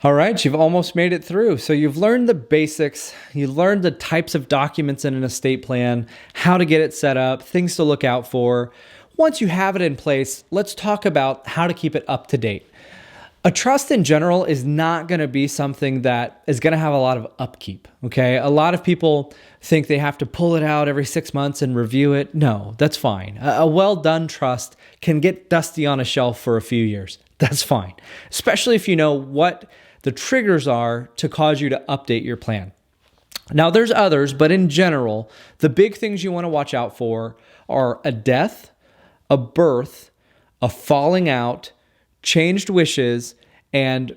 All right, you've almost made it through. So you've learned the basics, you learned the types of documents in an estate plan, how to get it set up, things to look out for. Once you have it in place, let's talk about how to keep it up to date. A trust in general is not going to be something that is going to have a lot of upkeep, okay? A lot of people think they have to pull it out every 6 months and review it. No, that's fine. A well-done trust can get dusty on a shelf for a few years. That's fine, especially if you know what the triggers are to cause you to update your plan. Now, there's others, but in general, the big things you want to watch out for are a death, a birth, a falling out, changed wishes, and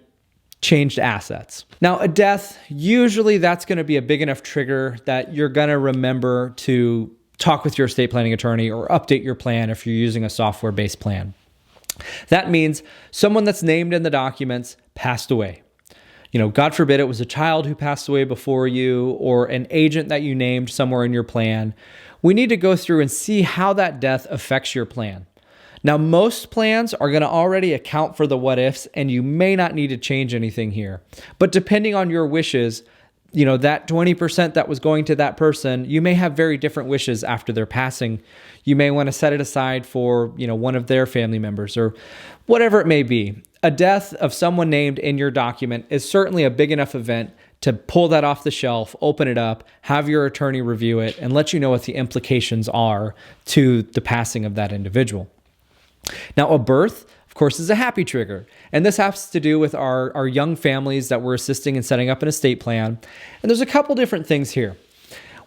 changed assets. Now, a death, usually that's going to be a big enough trigger that you're going to remember to talk with your estate planning attorney or update your plan if you're using a software-based plan. That means someone that's named in the documents passed away. God forbid it was a child who passed away before you or an agent that you named somewhere in your plan. We need to go through and see how that death affects your plan. Now, most plans are going to already account for the what ifs, and you may not need to change anything here. But depending on your wishes, that 20% that was going to that person, you may have very different wishes after their passing. You may want to set it aside for, one of their family members or whatever it may be. A death of someone named in your document is certainly a big enough event to pull that off the shelf, open it up, have your attorney review it, and let you know what the implications are to the passing of that individual. Now, a birth, of course, is a happy trigger. And this has to do with our young families that we're assisting in setting up an estate plan. And there's a couple different things here.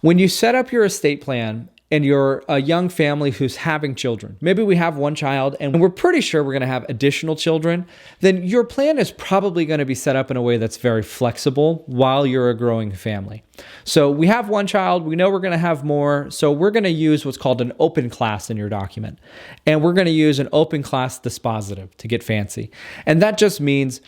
When you set up your estate plan and you're a young family who's having children, maybe we have one child and we're pretty sure we're going to have additional children, then your plan is probably going to be set up in a way that's very flexible while you're a growing family. So we have one child, we know we're going to have more, so we're going to use what's called an open class in your document. And we're going to use an open class dispositive to get fancy. And that just means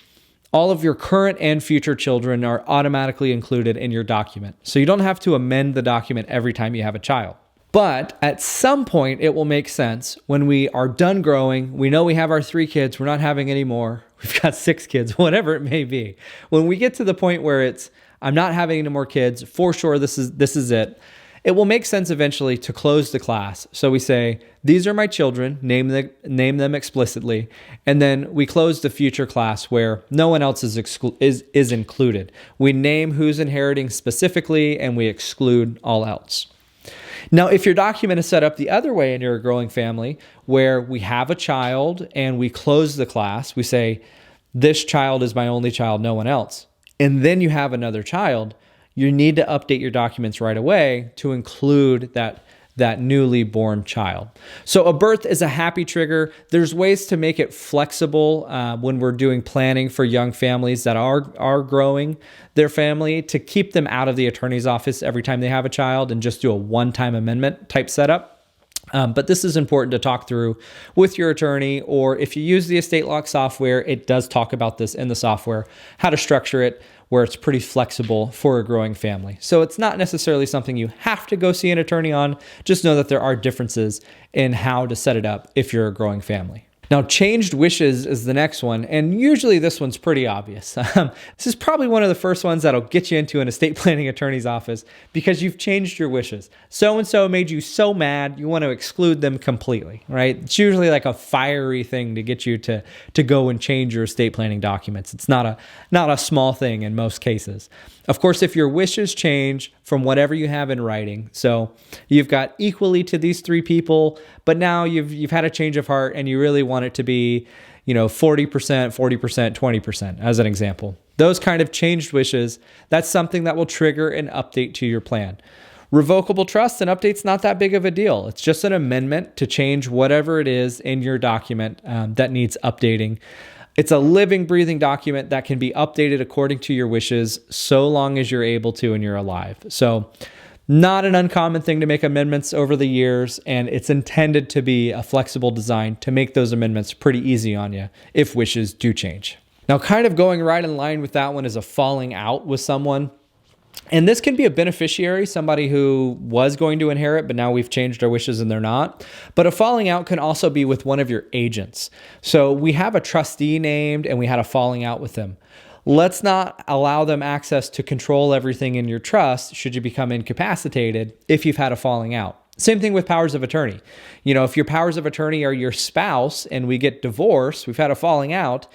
all of your current and future children are automatically included in your document. So you don't have to amend the document every time you have a child. But at some point, it will make sense when we are done growing. We know we have our 3 kids. We're not having any more. We've got 6 kids, whatever it may be. When we get to the point where I'm not having any more kids, for sure, this is it. It will make sense eventually to close the class. So we say, these are my children, name them explicitly. And then we close the future class where no one else is included. We name who's inheriting specifically and we exclude all else. Now, if your document is set up the other way and you're a growing family where we have a child and we close the class, we say, this child is my only child, no one else. And then you have another child, you need to update your documents right away to include that newly born child. So a birth is a happy trigger. There's ways to make it flexible when we're doing planning for young families that are growing their family to keep them out of the attorney's office every time they have a child and just do a one-time amendment type setup. But this is important to talk through with your attorney, or if you use the estate lock software, it does talk about this in the software, how to structure it where it's pretty flexible for a growing family. So it's not necessarily something you have to go see an attorney on. Just know that there are differences in how to set it up if you're a growing family. Now, changed wishes is the next one, and usually this one's pretty obvious. This is probably one of the first ones that'll get you into an estate planning attorney's office because you've changed your wishes. So-and-so made you so mad, you want to exclude them completely, right? It's usually like a fiery thing to get you to go and change your estate planning documents. It's not a small thing in most cases. Of course, if your wishes change from whatever you have in writing, so you've got equally to these 3 people, but now you've had a change of heart and you really want it to be, 40%, 40%, 20%, as an example. Those kind of changed wishes, that's something that will trigger an update to your plan. Revocable trust, an update's not that big of a deal. It's just an amendment to change whatever it is in your document that needs updating. It's a living, breathing document that can be updated according to your wishes so long as you're able to and you're alive. So not an uncommon thing to make amendments over the years, and it's intended to be a flexible design to make those amendments pretty easy on you if wishes do change. Now, kind of going right in line with that one is a falling out with someone. And this can be a beneficiary, somebody who was going to inherit, but now we've changed our wishes and they're not. But a falling out can also be with one of your agents. So we have a trustee named and we had a falling out with them. Let's not allow them access to control everything in your trust should you become incapacitated if you've had a falling out. Same thing with powers of attorney. If your powers of attorney are your spouse and we get divorced, we've had a falling out,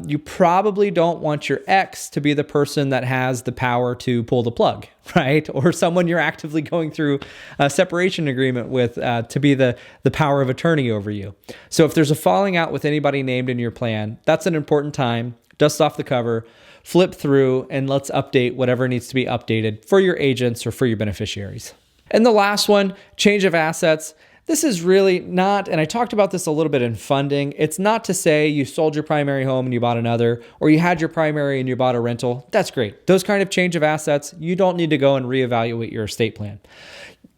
you probably don't want your ex to be the person that has the power to pull the plug, right? Or someone you're actively going through a separation agreement with to be the power of attorney over you. So if there's a falling out with anybody named in your plan, that's an important time. Dust off the cover, flip through, and let's update whatever needs to be updated for your agents or for your beneficiaries. And the last one, change of assets. This is really not, and I talked about this a little bit in funding, it's not to say you sold your primary home and you bought another, or you had your primary and you bought a rental. That's great. Those kind of change of assets, you don't need to go and reevaluate your estate plan.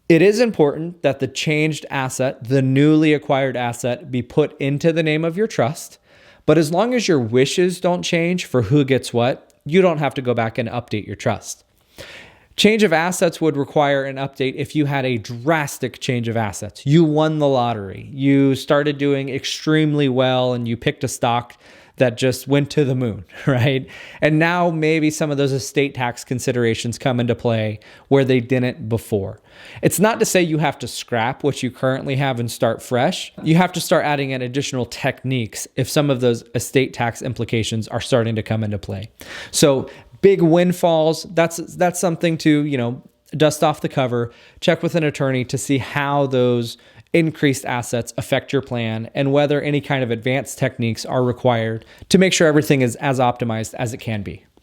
It is important that the changed asset, the newly acquired asset, be put into the name of your trust. But as long as your wishes don't change for who gets what, you don't have to go back and update your trust. Change of assets would require an update if you had a drastic change of assets. You won the lottery. You started doing extremely well and you picked a stock that just went to the moon, right? And now maybe some of those estate tax considerations come into play where they didn't before. It's not to say you have to scrap what you currently have and start fresh. You have to start adding in additional techniques if some of those estate tax implications are starting to come into play. So big windfalls, that's something to, dust off the cover, check with an attorney to see how those increased assets affect your plan and whether any kind of advanced techniques are required to make sure everything is as optimized as it can be.